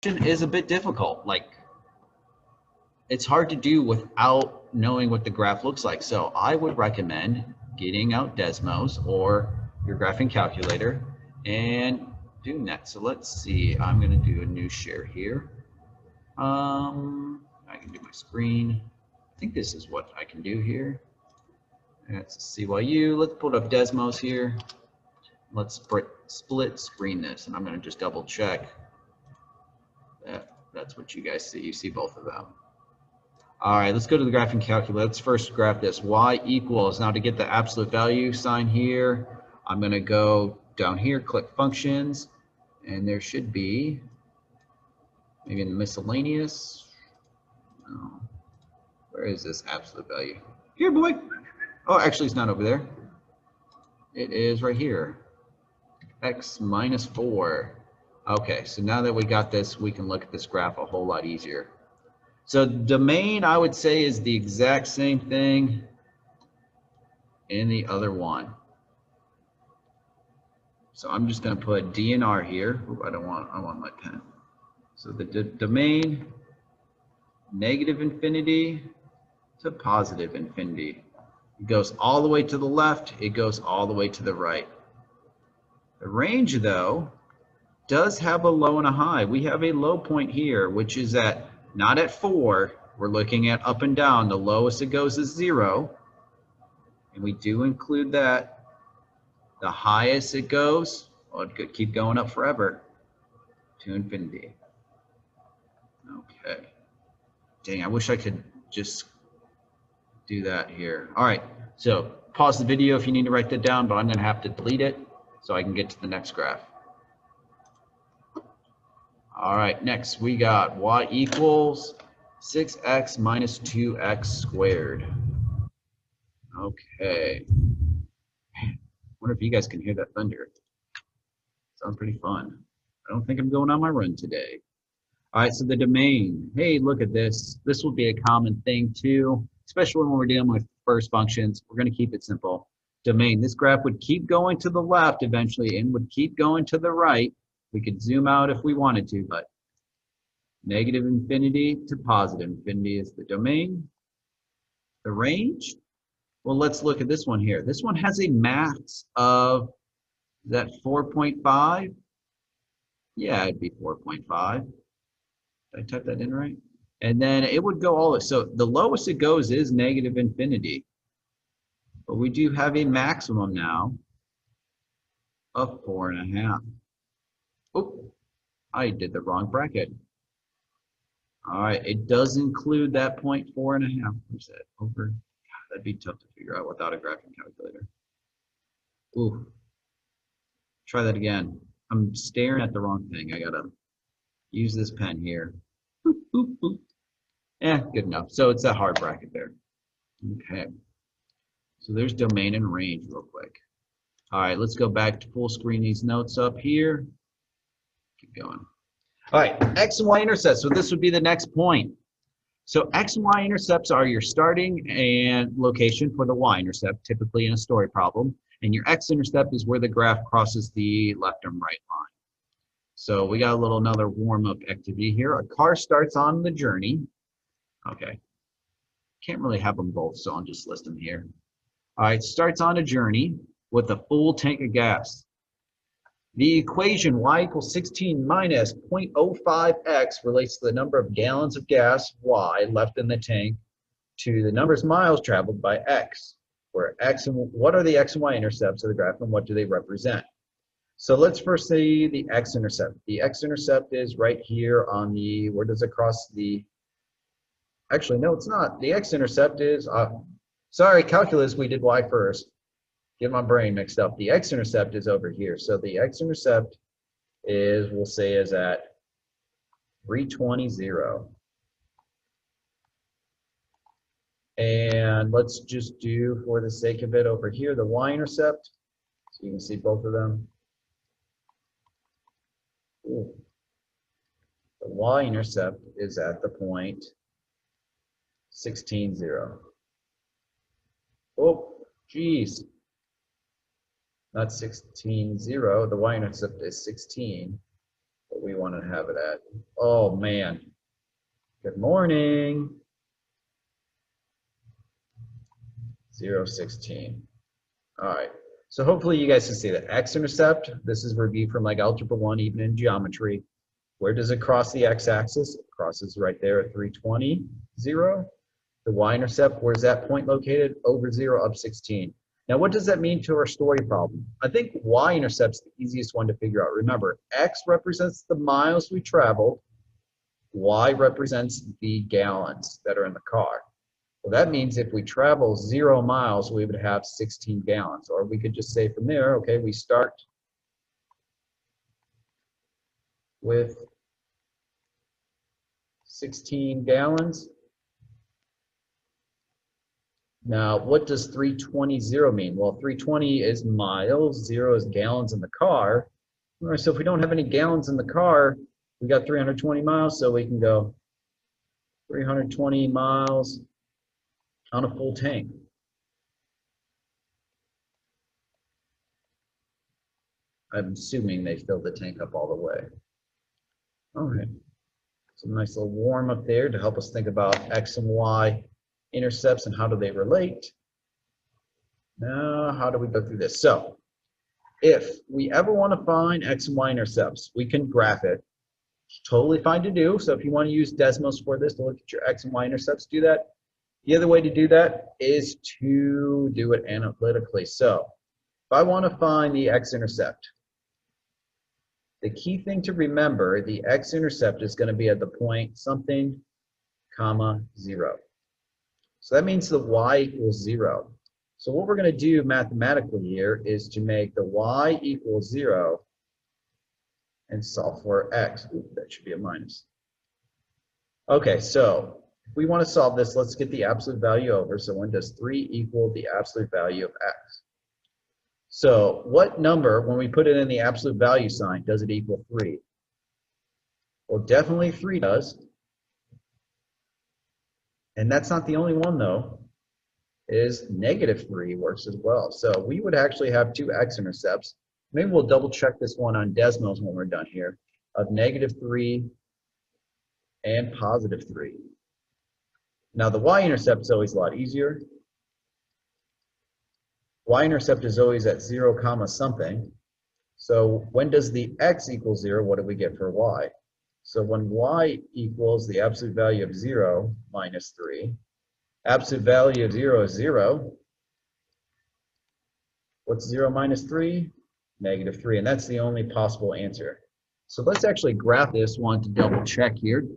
is a bit difficult. Like, it's hard to do without knowing what the graph looks like. So I would recommend getting out Desmos or your graphing calculator and doing that. So let's see, I'm gonna do a new share here. I can do my screen. I think this is what I can do here. That's CYU. Let's put up Desmos here. Let's split screen this, and I'm going to just double check that that's what you guys see. You see both of them. All right, let's go to the graphing calculator. Let's first graph this. Y equals, now to get the absolute value sign here, I'm going to go down here, click functions, and there should be maybe in the miscellaneous. Oh, where is this absolute value? Here, boy. Oh, actually, it's not over there. It is right here. X minus 4. Okay, so now that we got this, we can look at this graph a whole lot easier. So domain, I would say, is the exact same thing in the other one. So I'm just going to put DNR here. Ooh, I want my pen. So the domain, negative infinity to positive infinity. It goes all the way to the left. It goes all the way to the right. The range, though, does have a low and a high. We have a low point here, which is at not at 4. We're looking at up and down. The lowest it goes is 0. And we do include that. The highest it goes, well, it could keep going up forever to infinity. Okay. Dang, I wish I could just do that here. All right, so pause the video if you need to write that down, but I'm going to have to delete it so I can get to the next graph. All right, next we got y equals 6x minus 2x squared. Okay. I wonder if you guys can hear that thunder. Sounds pretty fun. I don't think I'm going on my run today. All right, so the domain. Hey, look at this. This will be a common thing too, especially when we're dealing with first functions. We're going to keep it simple. Domain. This graph would keep going to the left eventually and would keep going to the right. We could zoom out if we wanted to, but negative infinity to positive infinity is the domain. The range, well, let's look at this one here. This one has a max of that 4.5. Yeah, it'd be 4.5. Did I type that in right? And then it would go all, so the lowest it goes is negative infinity. But we do have a maximum now of 4.5. Oh, I did the wrong bracket. All right, it does include that 4.5%. Over, God, that'd be tough to figure out without a graphing calculator. Ooh, try that again. I'm staring at the wrong thing. I gotta use this pen here. Boop, boop, boop. Yeah, good enough. So it's that hard bracket there. Okay. So there's domain and range real quick. All right, let's go back to full screen these notes up here. Keep going. All right, X and Y intercepts. So this would be the next point. So X and Y intercepts are your starting and location for the Y intercept, typically in a story problem. And your X intercept is where the graph crosses the left and right line. So we got another warm-up activity here. A car starts on the journey. Okay. Can't really have them both, so I'll just list them here. All right, starts on a journey with a full tank of gas. The equation y equals 16 minus 0.05x relates to the number of gallons of gas, y, left in the tank to the number of miles traveled by x, where x and what are the x and y intercepts of the graph and what do they represent? So let's first see the x-intercept. The x-intercept is right here on the, where does it cross the, actually, no, it's not. The x-intercept is, sorry, calculus, we did y first. Get my brain mixed up. The x-intercept is over here. So the x-intercept is, we'll say, is at 320. And let's just do, for the sake of it, over here, the y-intercept. So you can see both of them. Ooh. The y-intercept is at the point 16, 0. Oh, geez. Not 16, 0. The y-intercept is 16, but we want to have it at Oh man. Good morning. 016. All right. So hopefully you guys can see that x-intercept, this is review from like Algebra 1, even in geometry. Where does it cross the x-axis? It crosses right there at 320, 0. The y-intercept, where's that point located? Over 0, up 16. Now, what does that mean to our story problem? I think y-intercept's the easiest one to figure out. Remember, x represents the miles we traveled. Y represents the gallons that are in the car. Well, that means if we travel 0 miles, we would have 16 gallons. Or we could just say from there, okay, we start with 16 gallons. Now, what does 320 mean? Well, 320 is miles, 0 is gallons in the car. All right, so if we don't have any gallons in the car, we got 320 miles, so we can go 320 miles on a full tank. I'm assuming they filled the tank up all the way. All right, some nice little warm up there to help us think about x and y intercepts and how do they relate. Now, how do we go through this? So, if we ever want to find x and y intercepts, we can graph it. Totally fine to do. So if you want to use Desmos for this to look at your x and y intercepts, do that. The other way to do that is to do it analytically. So if I want to find the x-intercept, the key thing to remember, the x-intercept is going to be at the point something, comma, 0. So that means the y equals 0. So what we're going to do mathematically here is to make the y equals 0 and solve for x. Ooh, that should be a minus. Okay, so if we want to solve this, let's get the absolute value over. So when does 3 equal the absolute value of x? So what number, when we put it in the absolute value sign, does it equal 3? Well, definitely 3 does. And that's not the only one, though. Is -3 works as well. So we would actually have two x-intercepts. Maybe we'll double check this one on Desmos when we're done here, of -3 and +3. Now the y-intercept is always a lot easier. Y-intercept is always at 0 comma something. So when does the x equal 0, what do we get for y? So when y equals the absolute value of 0 minus 3, absolute value of 0 is 0. What's 0 minus 3? -3, and that's the only possible answer. So let's actually graph this one to double check here.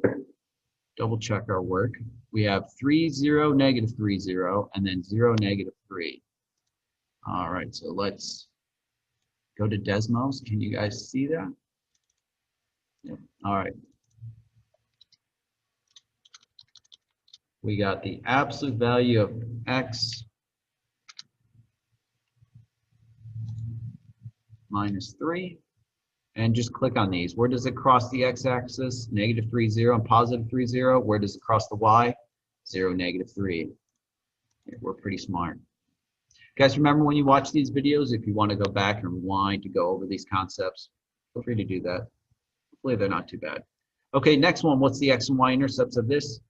Double check our work. We have 3, 0, -3, 0, and then 0, -3. All right, so let's go to Desmos. Can you guys see that? Yep. All right. We got the absolute value of x minus 3. And just click on these. Where does it cross the x-axis? -3, 0, and +3, 0. Where does it cross the y? 0, -3. Yeah, we're pretty smart. Guys, remember when you watch these videos, if you want to go back and rewind to go over these concepts, feel free to do that. Hopefully they're not too bad. Okay, next one, what's the x and y intercepts of this?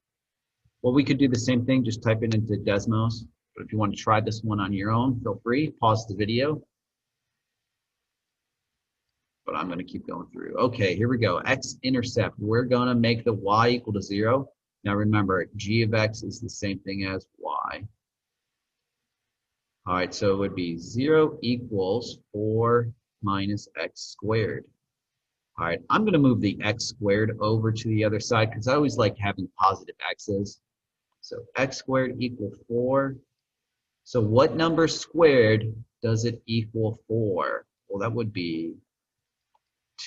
Well, we could do the same thing, just type it into Desmos. But if you want to try this one on your own, feel free, pause the video. But I'm going to keep going through. Okay, here we go. X-intercept. We're going to make the y equal to 0. Now remember, g of x is the same thing as y. All right, so it would be 0 equals 4 minus x squared. All right, I'm going to move the x squared over to the other side because I always like having positive x's. So x squared equals 4. So what number squared does it equal 4? Well, that would be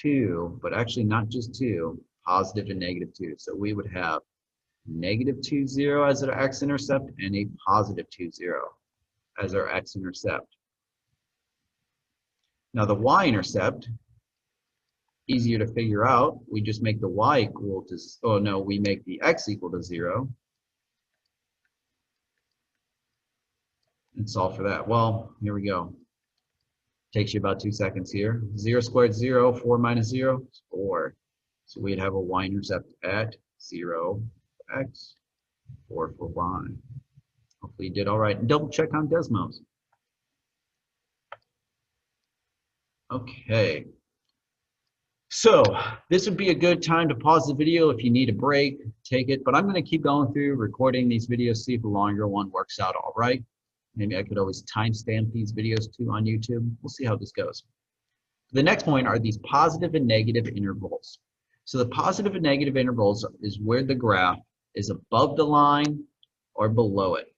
2, but actually not just 2, positive and -2. So we would have -2, 0 as our x-intercept and a +2, 0 as our x-intercept. Now the y-intercept, easier to figure out. We just make the y equal to, oh no, we make the x equal to 0. And solve for that. Well, here we go. Takes you about 2 seconds here. 0 squared 0, 4 minus 0 is 4. So we'd have a y-intercept at 0, x, 4 for y. Hopefully you did all right. And double check on Desmos. Okay. So this would be a good time to pause the video if you need a break, take it. But I'm going to keep going through recording these videos, see if a longer one works out all right. Maybe I could always timestamp these videos too on YouTube. We'll see how this goes. The next point are these positive and negative intervals. So the positive and negative intervals is where the graph is above the line or below it.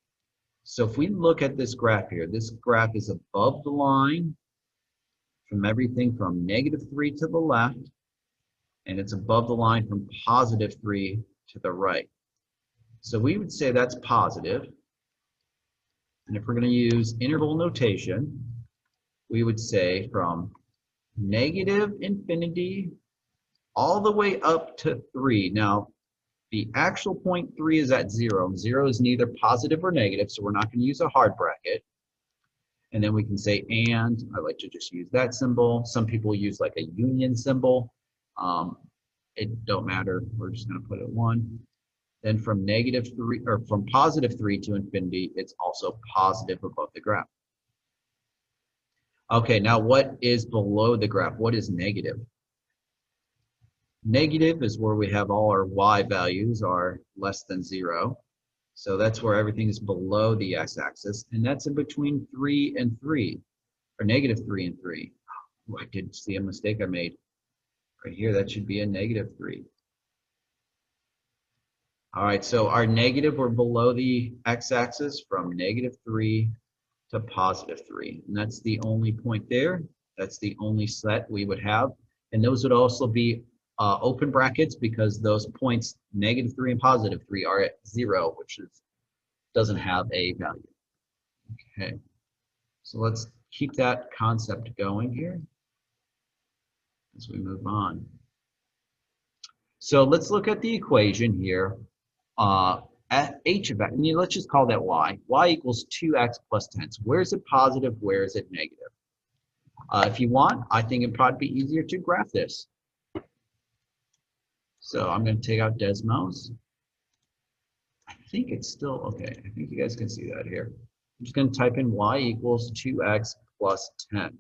So if we look at this graph here, this graph is above the line from everything from -3 to the left, and it's above the line from +3 to the right. So we would say that's positive. And if we're going to use interval notation, we would say from -infinity all the way up to 3. Now, the actual point 3 is at 0. 0 is neither positive or negative, so we're not going to use a hard bracket. And then we can say and. I like to just use that symbol. Some people use like a union symbol. It don't matter. We're just going to put it 1. Then from -3 or from +3 to infinity, it's also positive above the graph. Okay, now what is below the graph? What is negative? Negative is where we have all our y values are less than 0. So that's where everything is below the x-axis, and that's in between 3 and 3, or -3 and 3. Oh, I did see a mistake I made. Right here, that should be a -3. All right, so our negative, we're below the x-axis from -3 to +3. And that's the only point there. That's the only set we would have. And those would also be open brackets because those points, -3 and +3, are at 0, which doesn't have a value. Okay, so let's keep that concept going here as we move on. So let's look at the equation here. At h of x, and let's just call that y. Y equals 2x plus 10. So where is it positive? Where is it negative? If you want, I think it'd probably be easier to graph this. So I'm going to take out Desmos. I think it's still okay. I think you guys can see that here. I'm just going to type in y equals 2x plus 10.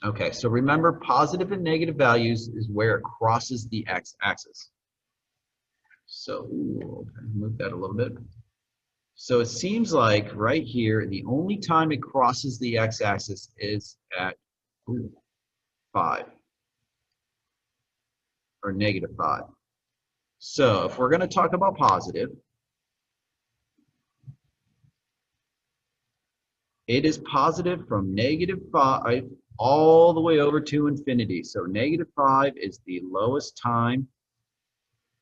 Okay, so remember, positive and negative values is where it crosses the x-axis. So, okay, move that a little bit. So it seems like right here, the only time it crosses the x-axis is at 5 or -5. So if we're going to talk about positive, it is positive from -5 all the way over to infinity. So -5 is the lowest time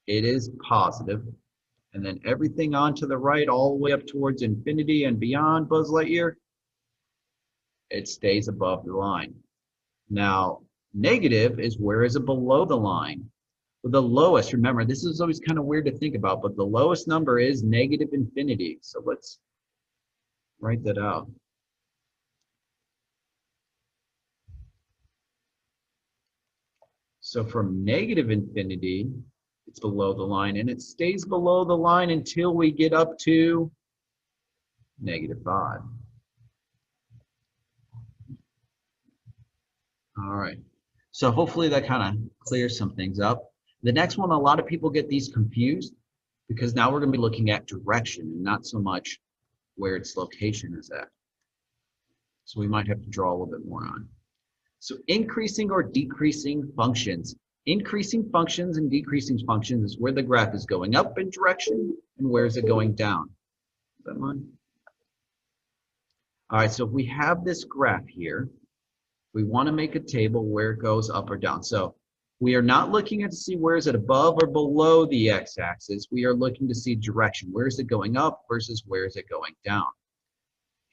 it is positive, and then everything on to the right all the way up towards infinity and beyond Buzz Lightyear, it stays above the line. Now, negative is where is it below the line? Well, the lowest, remember, this is always kind of weird to think about, but the lowest number is -infinity. So let's write that out. So from -infinity, it's below the line, and it stays below the line until we get up to -5. All right, so hopefully that kind of clears some things up. The next one, a lot of people get these confused because now we're going to be looking at direction and not so much where its location is at. So we might have to draw a little bit more on. So increasing or decreasing functions. Increasing functions and decreasing functions is where the graph is going up in direction and where is it going down. Is that mine? All right, so if we have this graph here, we want to make a table where it goes up or down. So we are not looking at to see where is it above or below the x-axis. We are looking to see direction. Where is it going up versus where is it going down?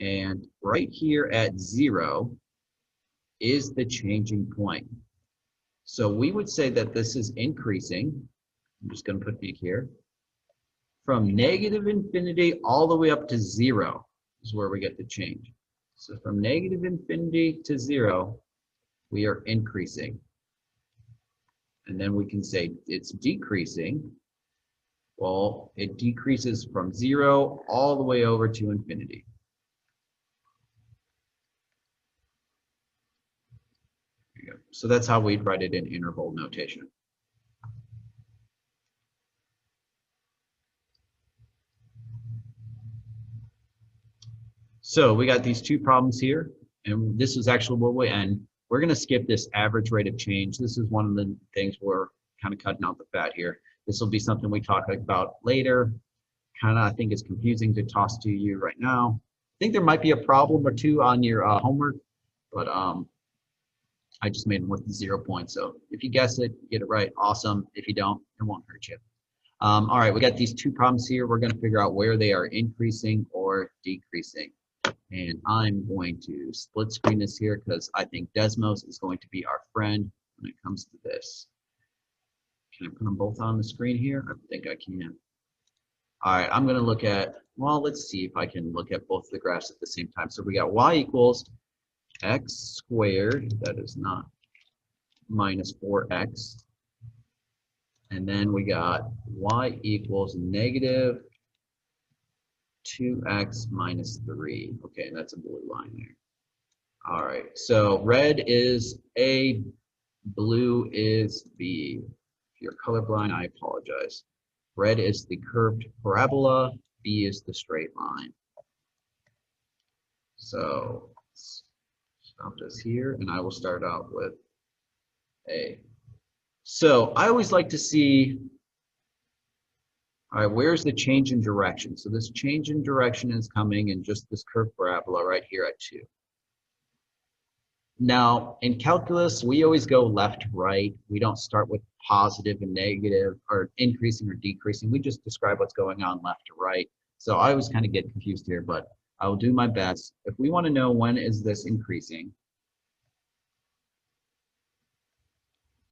And right here at 0 is the changing point. So we would say that this is increasing. I'm just going to put big here. From -infinity all the way up to 0 is where we get the change. So from -infinity to 0, we are increasing. And then we can say it's decreasing. Well, it decreases from 0 all the way over to infinity. There you go. So that's how we'd write it in interval notation. So we got these two problems here, and this is actually where we end. We're going to skip this average rate of change. This is one of the things we're kind of cutting out the fat here. This will be something we talk about later. Kind of, I think it's confusing to toss to you right now. I think there might be a problem or two on your homework, but I just made them with 0 points. So if you guess it, get it right, awesome. If you don't, it won't hurt you. All right, we got these two problems here. We're going to figure out where they are increasing or decreasing. And I'm going to split screen this here because I think Desmos is going to be our friend when it comes to this. Can I put them both on the screen here? I think I can. All right, I'm going to look at, well, let's see if I can look at both the graphs at the same time. So we got y equals x squared, that is not, minus 4x. And then we got y equals negative 2x minus 3. Okay, that's a blue line there. All right, so red is A, blue is B. If you're colorblind, I apologize. Red is the curved parabola, B is the straight line. So let's stop this here, and I will start out with A. So I always like to see, all right, where's the change in direction? So this change in direction is coming in just this curved parabola right here at 2. Now, in calculus, we always go left to right. We don't start with positive and negative or increasing or decreasing. We just describe what's going on left to right. So I always kind of get confused here, but I will do my best. If we want to know when is this increasing,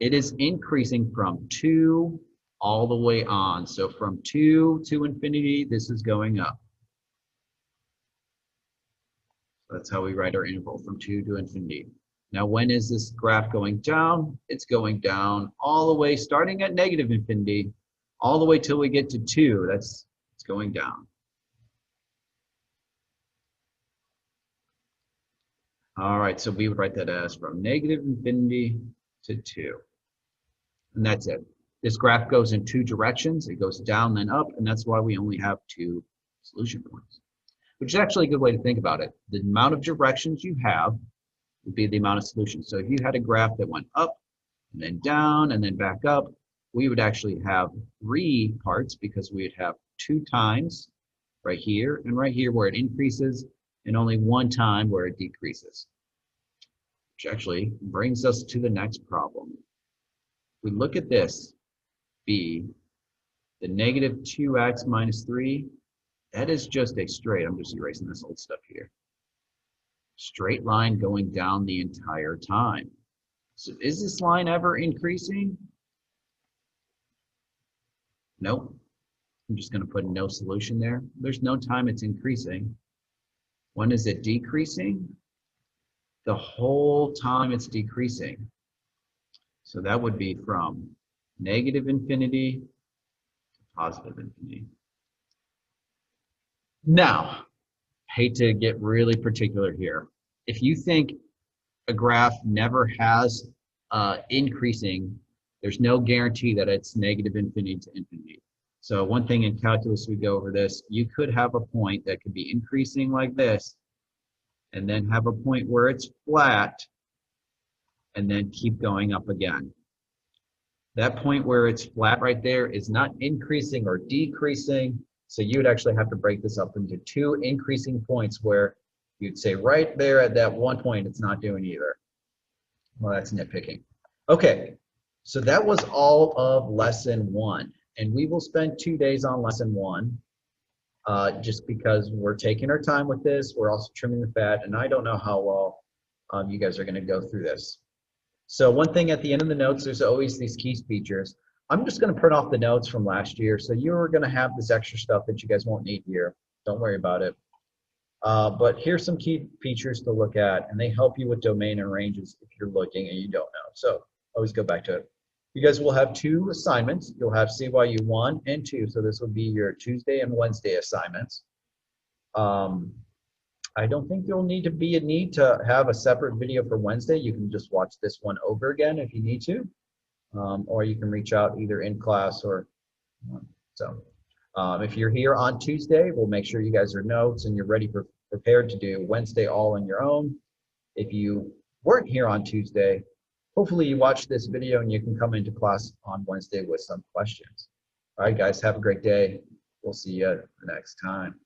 it is increasing from 2 all the way on. So from 2 to infinity, this is going up. That's how we write our interval, from 2 to infinity. Now, when is this graph going down? It's going down all the way, starting at negative infinity, all the way till we get to 2. It's going down. All right, so we would write that as from negative infinity to 2. And that's it. This graph goes in 2 directions. It goes down, then up, and that's why we only have 2 solution points, which is actually a good way to think about it. The amount of directions you have would be the amount of solutions. So if you had a graph that went up and then down and then back up, we would actually have 3 parts because we would have 2 times right here and right here where it increases and only 1 time where it decreases, which actually brings us to the next problem. We look at this, B, the negative 2x minus 3, that is just a straight, I'm just erasing this old stuff here, straight line going down the entire time. So is this line ever increasing? Nope. I'm just going to put no solution there. There's no time it's increasing. When is it decreasing? The whole time it's decreasing. So that would be from negative infinity to positive infinity. Now, hate to get really particular here. If you think a graph never has increasing, there's no guarantee that it's negative infinity to infinity. So one thing in calculus, we go over this, you could have a point that could be increasing like this, and then have a point where it's flat, and then keep going up again. That point where it's flat right there is not increasing or decreasing, so you would actually have to break this up into 2 increasing points where you'd say right there at that one point, it's not doing either. Well, that's nitpicking. Okay, so that was all of lesson 1. And we will spend 2 days on lesson 1 just because we're taking our time with this. We're also trimming the fat, and I don't know how well you guys are going to go through this. So one thing at the end of the notes, there's always these key features. I'm just going to print off the notes from last year. So you're going to have this extra stuff that you guys won't need here. Don't worry about it. But here's some key features to look at, and they help you with domain and ranges if you're looking and you don't know. So always go back to it. You guys will have 2 assignments. You'll have CYU 1 and 2. So this will be your Tuesday and Wednesday assignments. I don't think there'll need to be a need to have a separate video for Wednesday. You can just watch this one over again if you need to, or you can reach out either in class or so. If you're here on Tuesday, we'll make sure you guys are notes and you're ready prepared to do Wednesday all on your own. If you weren't here on Tuesday, hopefully you watched this video and you can come into class on Wednesday with some questions. All right, guys, have a great day. We'll see you next time.